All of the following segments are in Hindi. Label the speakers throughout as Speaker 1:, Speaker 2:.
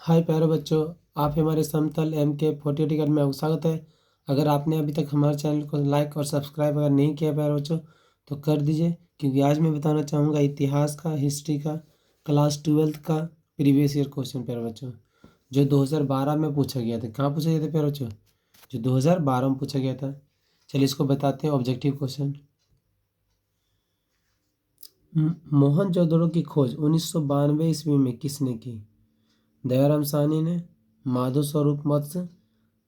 Speaker 1: हाय प्यारे बच्चों, आप हमारे समतल MK40 अकेडमी में आपका स्वागत है। अगर आपने अभी तक हमारे चैनल को लाइक और सब्सक्राइब अगर नहीं किया प्यारे बच्चों तो कर दीजिए, क्योंकि आज मैं बताना चाहूँगा इतिहास का, हिस्ट्री का, क्लास 12th का प्रीवियस ईयर क्वेश्चन प्यारे बच्चों, जो 2012 में पूछा गया था। कहाँ पूछा गया था प्यारे बच्चों? जो 2012 में पूछा गया था। चलिए इसको बताते हैं। Objective question. मोहनजोदड़ो की खोज 1992 ईस्वी में किसने की? दयाराम साहनी ने, माधव स्वरूप मत्स्य,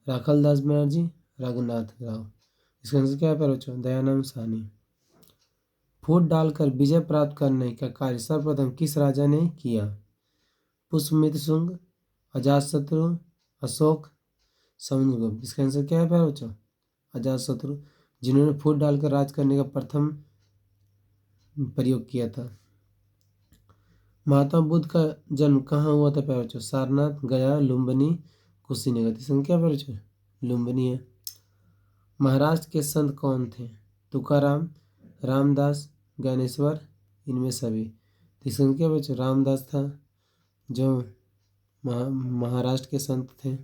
Speaker 1: राखलदास बनर्जी, रघुनाथ राव। इसका आंसर क्या है प्यारे बच्चों? दयाराम साहनी। फूट डालकर विजय प्राप्त करने का कार्य सर्वप्रथम किस राजा ने किया? पुष्यमित्र शुंग, अजातशत्रु, अशोक, समुद्रगुप्त। इसका आंसर क्या है प्यारे बच्चों? अजातशत्रु, जिन्होंने फूट डालकर राज करने का प्रथम प्रयोग किया था। महात्मा बुद्ध का जन्म कहाँ हुआ था प्यारे बच्चों? सारनाथ, गया, लुम्बिनी, कुशीनगर। इसका आंसर क्या है प्यारे बच्चों? लुम्बिनी है। महाराष्ट्र के संत कौन थे? तुकाराम, रामदास, ज्ञानेश्वर, इनमें सभी। तो इसका क्या बच्चों? रामदास था जो महाराष्ट्र के संत थे।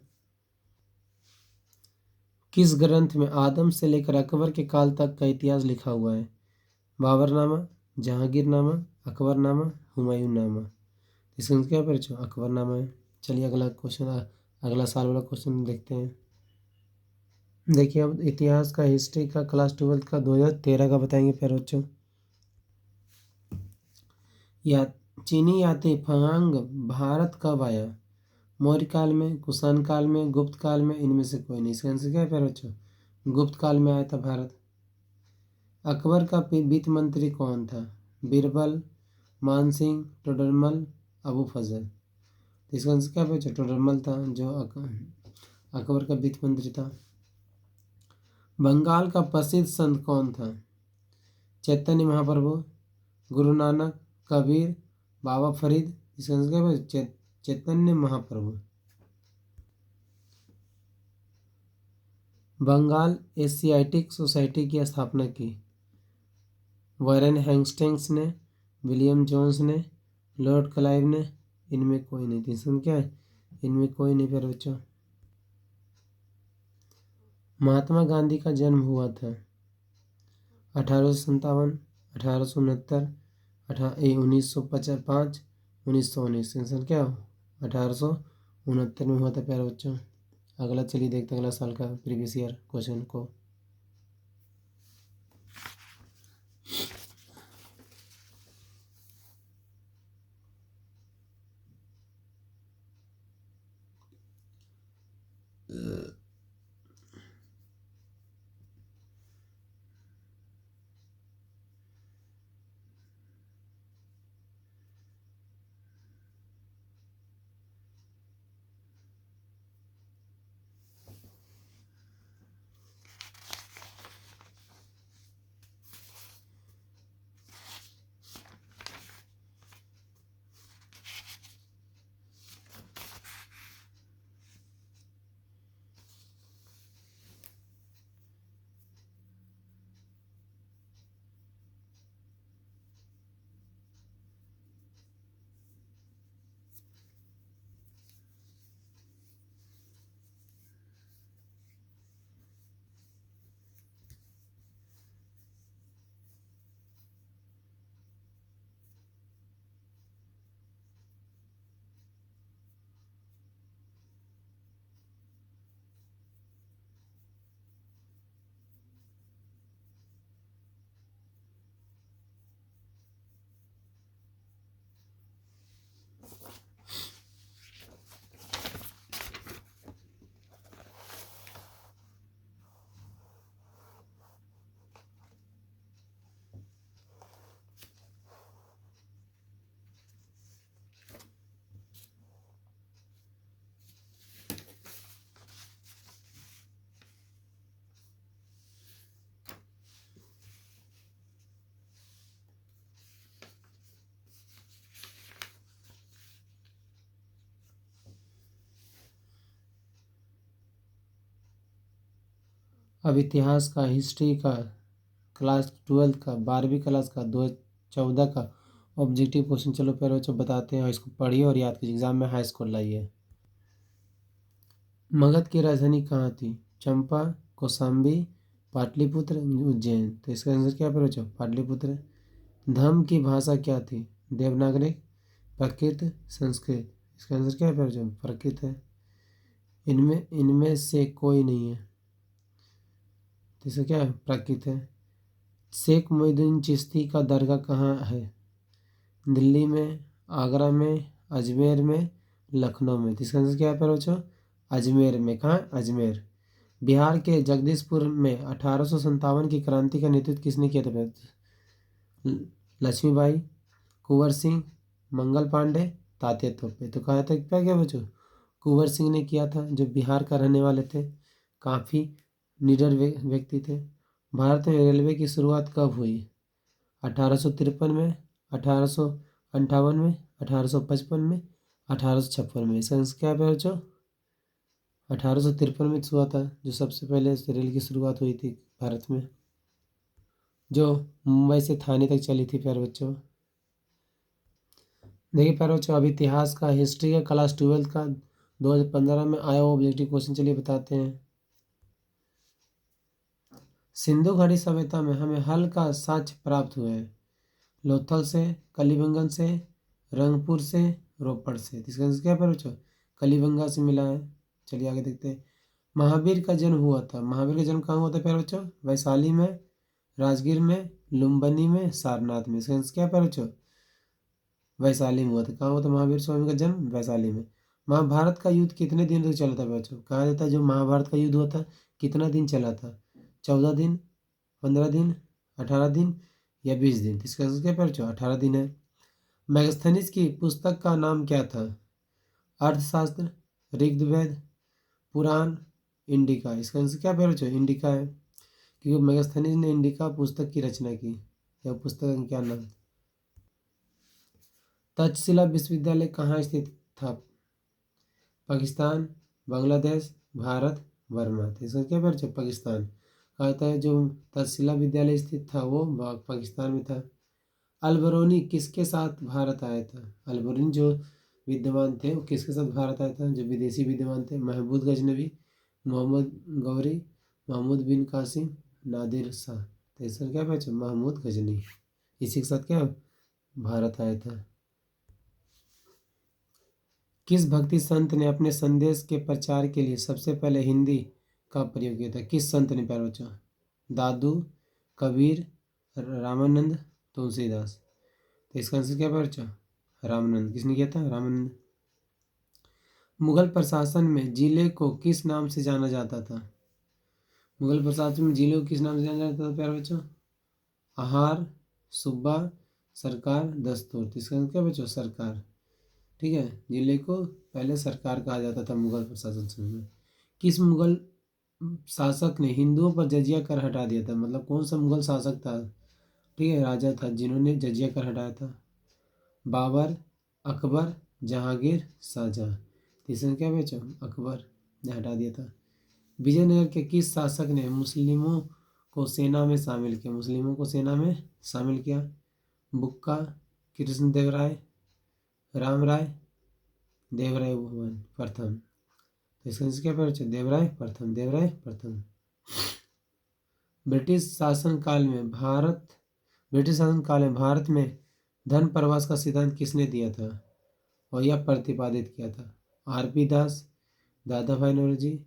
Speaker 1: किस ग्रंथ में आदम से लेकर अकबर के काल तक का इतिहास लिखा हुआ है? बाबरनामा, जहांगीरनामा, अकबरनामा, हुमायूंनामा। इसका क्या बच्चों? अकबरनामा है। चलिए अगला क्वेश्चन, अगला साल वाला क्वेश्चन देखते हैं। देखिए अब इतिहास का, हिस्ट्री का, क्लास 12th का 2013 का बताएंगे प्यारे बच्चों। या चीनी यात्री फांग भारत कब आया? मौर्य काल में, कुषाण काल में, गुप्त काल में, इनमें से कोई नहीं। इसका आंसर क्या है प्यारे बच्चों? गुप्त काल में आया था भारत। अकबर का वित्त मंत्री कौन था? बीरबल, मानसिंह, टोडरमल, अबू फजल। इसका आंसर क्या है बच्चों? टोडरमल था जो अकबर का वित्त मंत्री था। बंगाल का प्रसिद्ध संत कौन था? चैतन्य महाप्रभु, गुरु नानक, कबीर, बाबा फरीद। इसका आंसर क्या है? चैतन्य महाप्रभु। बंगाल एशियाटिक सोसाइटी की स्थापना की? वॉरेन हेस्टिंग्स ने, विलियम जोन्स ने, लॉर्ड क्लाइव ने, इनमें कोई नहीं। इसमें क्या है? इनमें कोई नहीं प्यारे बच्चों। महात्मा गांधी का जन्म हुआ था 1857, 1869, 1905, 1919। क्या हो? 1869 में हुआ था प्यारे बच्चों। अगला चलिए देखते हैं अगला साल का प्रीवियस ईयर क्वेश्चन को। अब इतिहास का, हिस्ट्री का, क्लास 12th का, 12वीं क्लास का, 2014 का ऑब्जेक्टिव क्वेश्चन चलो प्यारे बच्चों बताते हैं। और इसको पढ़िए और याद कीजिए, एग्जाम में हाई स्कोर लाइए। मगध की राजधानी कहाँ थी? चंपा, कौशाम्बी, पाटलिपुत्र, उज्जैन। तो इसका आंसर क्या है बच्चों? पाटलिपुत्र। धम्म की भाषा क्या थी? देवनागरिक, प्राकृत, संस्कृत। इसका आंसर क्या है बच्चों? प्राकृत है। इनमें इनमें से कोई नहीं है, तो इसका क्या है? प्राकृत है। शेख मोइनुद्दीन चिश्ती का दरगाह कहाँ है? दिल्ली में, आगरा में, अजमेर में, लखनऊ में। तो इसका आंसर क्या है पर बच्चों? अजमेर में। कहाँ? अजमेर। बिहार के जगदीशपुर में 1857 की क्रांति का नेतृत्व किसने किया था? लक्ष्मीबाई, कुंवर सिंह, मंगल पांडे, तात्या तोपे। तो कहा था क्या बच्चों? कुंवर सिंह ने किया था, जो बिहार का रहने वाले थे, काफ़ी निडर व्यक्ति थे। भारत में रेलवे की शुरुआत कब हुई? 1853 में, 1858 में, 1855 में, 1856 में। इसका आंसर क्या है बच्चों? 1853 में हुआ था, जो सबसे पहले रेल की शुरुआत हुई थी भारत में, जो मुंबई से थाने तक चली थी प्यारे बच्चों। देखिए प्यारे बच्चों, अब इतिहास का, हिस्ट्री का, क्लास 12 का 2015 में आया हुआ ऑब्जेक्टिव क्वेश्चन चलिए बताते हैं। सिंधु घाटी सभ्यता में हमें हल का साक्ष्य प्राप्त हुए हैं। लोथल से, कलिबंगन से, रंगपुर से, रोपड़ से। तो इसका आंसर क्या है प्यारे बच्चों? कलिबंगा से मिला है। चलिए आगे देखते हैं। महावीर का जन्म हुआ था। महावीर का जन्म कहाँ हुआ था प्यारे बच्चों? वैशाली में, राजगीर में, लुम्बिनी में, सारनाथ में। इसका आंसर क्या है प्यारे बच्चों? वैशाली में हुआ था। कहाँ हुआ था महावीर स्वामी का जन्म? वैशाली में। महाभारत का युद्ध कितने दिन तक चला था बच्चों? कहा जाता है जो महाभारत का युद्ध हुआ था कितना दिन चला था? 14 दिन, 15 दिन, 18 दिन या 20 दिन। इसका आंसर क्या है बच्चों? 18 दिन है। मैगस्थनीज की पुस्तक का नाम क्या था? अर्थशास्त्र, ऋग्वेद, पुराण, इंडिका। इसका आंसर क्या है बच्चों? इंडिका है, क्योंकि मैगस्थनीज ने इंडिका पुस्तक की रचना की। यह पुस्तक का क्या नाम? तक्षशिला विश्वविद्यालय कहाँ स्थित था? पाकिस्तान, बांग्लादेश, भारत, बर्मा। तो इसका क्या बच्चों? पाकिस्तान। कहा जाता है जो तक्षशिला विद्यालय स्थित था वो पाकिस्तान में था। अलबरूनी किसके साथ भारत आया था? अलबरूनी जो विद्वान थे वो किसके साथ भारत आया था? जो विदेशी विद्वान थे। महमूद गजनवी, मोहम्मद गौरी, महमूद बिन कासिम, नादिर शाह। तो इसका क्या बच्चों? महमूद गजनी। इसी के साथ क्या भारत आया था। किस भक्ति संत ने अपने संदेश के प्रचार के लिए सबसे पहले हिंदी का प्रयोग किया था? किस संत ने प्यारे बच्चों? दादू, कबीर, रामानंद, तुलसीदास। तो इसका आंसर क्या है बच्चों? रामानंद। किसने किया था? रामानंद। मुगल प्रशासन में जिले को किस नाम से जाना जाता था? मुगल प्रशासन में जिले को किस नाम से जाना जाता था प्यारे बच्चों? आहार, सुब्बा, सरकार, दस्तूर। तो इसका आंसर क्या है बच्चों? सरकार। ठीक है, जिले को पहले सरकार कहा जाता था मुगल प्रशासन समय में। किस मुगल शासक ने हिंदुओं पर जजिया कर हटा दिया था? मतलब कौन सा मुगल शासक था, ठीक है, राजा था, जिन्होंने जजिया कर हटाया था? बाबर, अकबर, जहांगीर, शाहजहां। तीसरा क्या बच्चों? अकबर ने हटा दिया था। विजयनगर के किस शासक ने मुस्लिमों को सेना में शामिल किया? मुस्लिमों को सेना में शामिल किया? बुक्का, कृष्णदेवराय, राम राय, देवराय भुवन प्रथम। तो इसका आंसर क्या बच्चों? देवराय प्रथम। देवराय प्रथम। ब्रिटिश शासन काल में भारत में धन प्रवास का सिद्धांत किसने दिया था और यह प्रतिपादित किया था? आर.पी. दास, दादा भाई नौरोजी,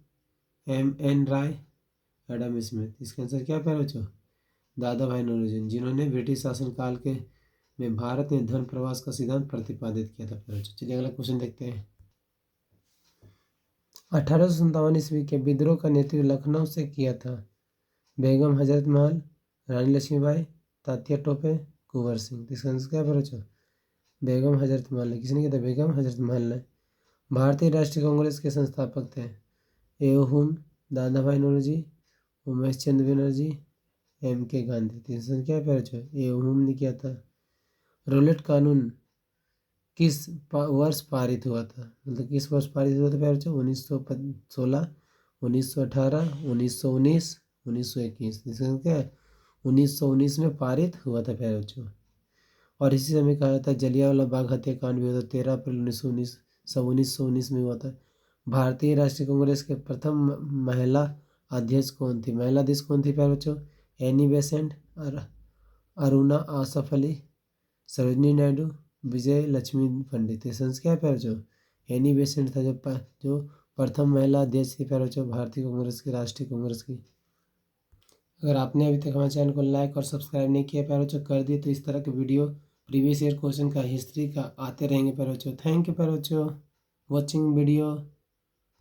Speaker 1: M.N. राय, एडम स्मिथ। इसका आंसर क्या है बच्चों? दादा भाई नौरोजी, जिन्होंने ब्रिटिश शासन काल के में भारत में धन प्रवास का सिद्धांत प्रतिपादित किया था बच्चों। चलिए अगला क्वेश्चन देखते हैं। 1857 ईस्वी के विद्रोह का नेतृत्व लखनऊ से किया था। बेगम हजरत महल, रानी लक्ष्मीबाई, तात्या टोपे, कुंवर सिंह। इसका आंसर क्या है बच्चों? बेगम हजरत महल ने। किसने किया था? बेगम हजरत महल ने। भारतीय राष्ट्रीय कांग्रेस के संस्थापक थे? एओहुम, दादा भाई नौरोजी, उमेश चंद्र बनर्जी, M.K. गांधी। तीसरा क्या है बच्चों? एओहुम ने किया था। रोलेट कानून किस वर्ष पारित हुआ था? मतलब किस वर्ष पारित हुआ था बच्चों? 1916, 1918, 1919, 1921। इसका क्या है? 1919 में पारित हुआ था प्यारे बच्चों। और इसी समय कहा जाता है जलियांवाला बाग हत्याकांड भी हुआ था 13 अप्रैल 1919, सब 1919 में हुआ था। भारतीय राष्ट्रीय कांग्रेस के प्रथम महिला अध्यक्ष कौन थी? महिला अध्यक्ष कौन थी प्यारे बच्चों? एनी बेसेंट, अरुणा आसफ अली, सरोजनी नायडू, विजय लक्ष्मी पंडित। ये संस क्या है प्यारे बच्चों? एनी बेसेंट था जो प्रथम महिला अध्यक्ष थी प्यारे बच्चों भारतीय कांग्रेस की, राष्ट्रीय कांग्रेस की। अगर आपने अभी तक हमारे चैनल को लाइक और सब्सक्राइब नहीं किया प्यारे बच्चों कर दिए, तो इस तरह के वीडियो प्रीवियस ईयर क्वेश्चन का, हिस्ट्री का आते रहेंगे प्यारे बच्चों। थैंक यू प्यारे बच्चों वॉचिंग वीडियो।